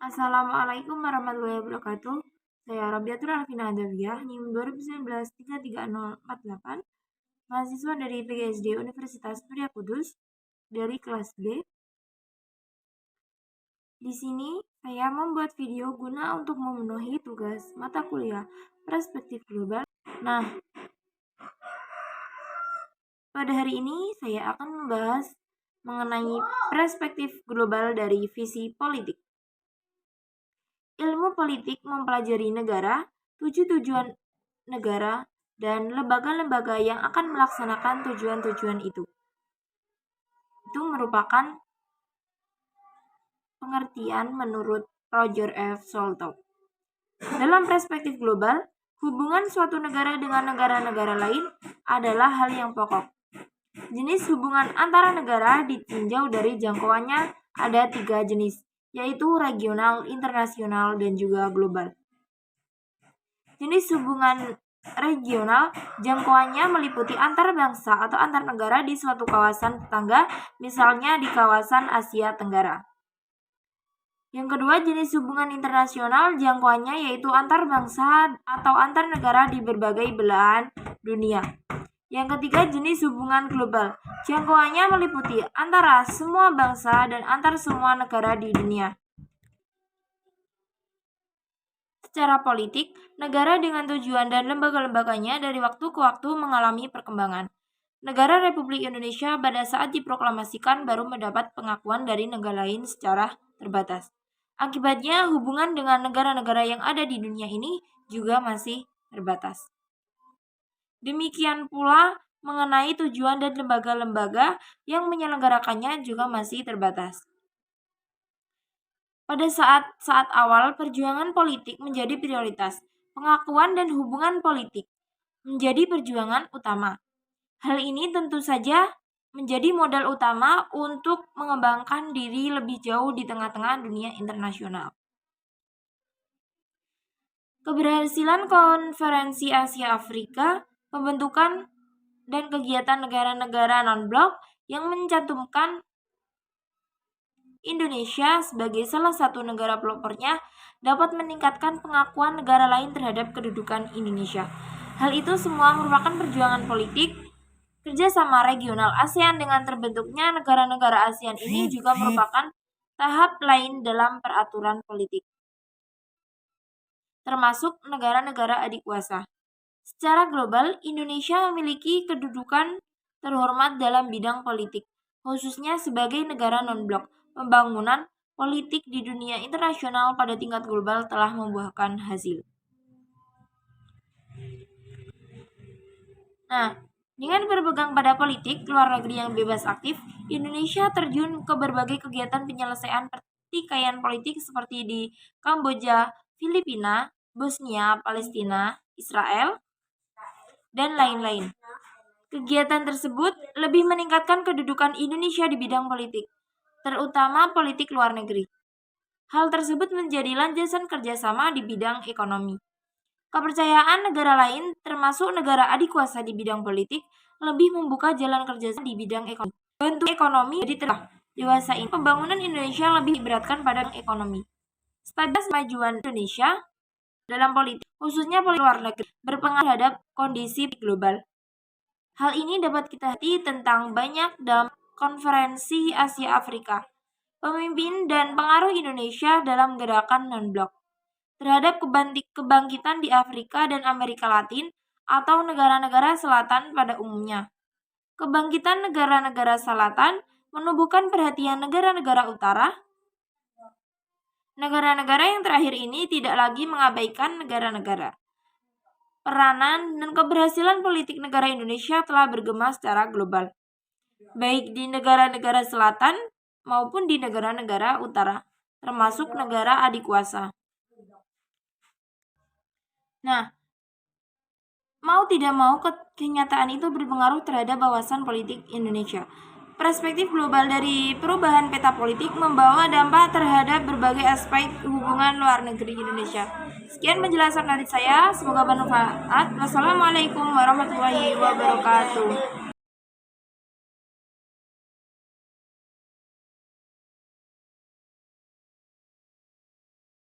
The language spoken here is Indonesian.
Assalamualaikum warahmatullahi wabarakatuh. Saya Rabiatul Alvina Adawiyah, NIM 2019-33048, mahasiswa dari PGSD Universitas Muria Kudus dari kelas B. Di sini saya membuat video guna untuk memenuhi tugas mata kuliah Perspektif Global. Nah, pada hari ini saya akan membahas mengenai perspektif global dari visi politik. Ilmu politik mempelajari negara, tujuan negara, dan lembaga-lembaga yang akan melaksanakan tujuan-tujuan itu. Itu merupakan pengertian menurut Roger F. Soltau. Dalam perspektif global, hubungan suatu negara dengan negara-negara lain adalah hal yang pokok. Jenis hubungan antara negara ditinjau dari jangkauannya ada 3 jenis, yaitu regional, internasional, dan juga global. Jenis hubungan regional jangkauannya meliputi antar bangsa atau antar negara di suatu kawasan tetangga, misalnya di kawasan Asia Tenggara. Yang kedua, jenis hubungan internasional jangkauannya yaitu antar bangsa atau antar negara di berbagai belahan dunia. Yang ketiga, jenis hubungan global. Jangkauannya meliputi antara semua bangsa dan antar semua negara di dunia. Secara politik, negara dengan tujuan dan lembaga-lembaganya dari waktu ke waktu mengalami perkembangan. Negara Republik Indonesia pada saat diproklamasikan baru mendapat pengakuan dari negara lain secara terbatas. Akibatnya, hubungan dengan negara-negara yang ada di dunia ini juga masih terbatas. Demikian pula mengenai tujuan dan lembaga-lembaga yang menyelenggarakannya juga masih terbatas. Pada saat awal, perjuangan politik menjadi prioritas. Pengakuan dan hubungan politik menjadi perjuangan utama. Hal ini tentu saja menjadi modal utama untuk mengembangkan diri lebih jauh di tengah-tengah dunia internasional. Keberhasilan Konferensi Asia Afrika, pembentukan dan kegiatan negara-negara non-blok yang mencantumkan Indonesia sebagai salah satu negara pelopornya dapat meningkatkan pengakuan negara lain terhadap kedudukan Indonesia. Hal itu semua merupakan perjuangan politik. Kerjasama regional ASEAN dengan terbentuknya negara-negara ASEAN ini juga merupakan tahap lain dalam peraturan politik, termasuk negara-negara adikuasa. Secara global, Indonesia memiliki kedudukan terhormat dalam bidang politik, khususnya sebagai negara non-blok. Pembangunan politik di dunia internasional pada tingkat global telah membuahkan hasil. Nah, dengan berpegang pada politik luar negeri yang bebas aktif, Indonesia terjun ke berbagai kegiatan penyelesaian pertikaian politik seperti di Kamboja, Filipina, Bosnia, Palestina, Israel, dan lain-lain. Kegiatan tersebut lebih meningkatkan kedudukan Indonesia di bidang politik, terutama politik luar negeri. Hal tersebut menjadi landasan kerjasama di bidang ekonomi. Kepercayaan negara lain, termasuk negara adikuasa di bidang politik, lebih membuka jalan kerjasama di bidang ekonomi. Bentuk ekonomi jadi telah dewasa ini, pembangunan Indonesia lebih diberatkan pada ekonomi. Stabilitas kemajuan Indonesia dalam politik, khususnya politik luar negeri, berpengaruh terhadap kondisi global. Hal ini dapat kita hati tentang banyak dalam Konferensi Asia Afrika, pemimpin dan pengaruh Indonesia dalam gerakan non-blok terhadap kebangkitan di Afrika dan Amerika Latin atau negara-negara selatan pada umumnya. Kebangkitan negara-negara selatan menumbuhkan perhatian negara-negara utara. Negara-negara yang terakhir ini tidak lagi mengabaikan negara-negara. Peranan dan keberhasilan politik negara Indonesia telah bergema secara global, baik di negara-negara selatan maupun di negara-negara utara, termasuk negara adikuasa. Nah, mau tidak mau kenyataan itu berpengaruh terhadap wawasan politik Indonesia. Perspektif global dari perubahan peta politik membawa dampak terhadap berbagai aspek hubungan luar negeri Indonesia. Sekian penjelasan dari saya, semoga bermanfaat. Wassalamualaikum warahmatullahi wabarakatuh.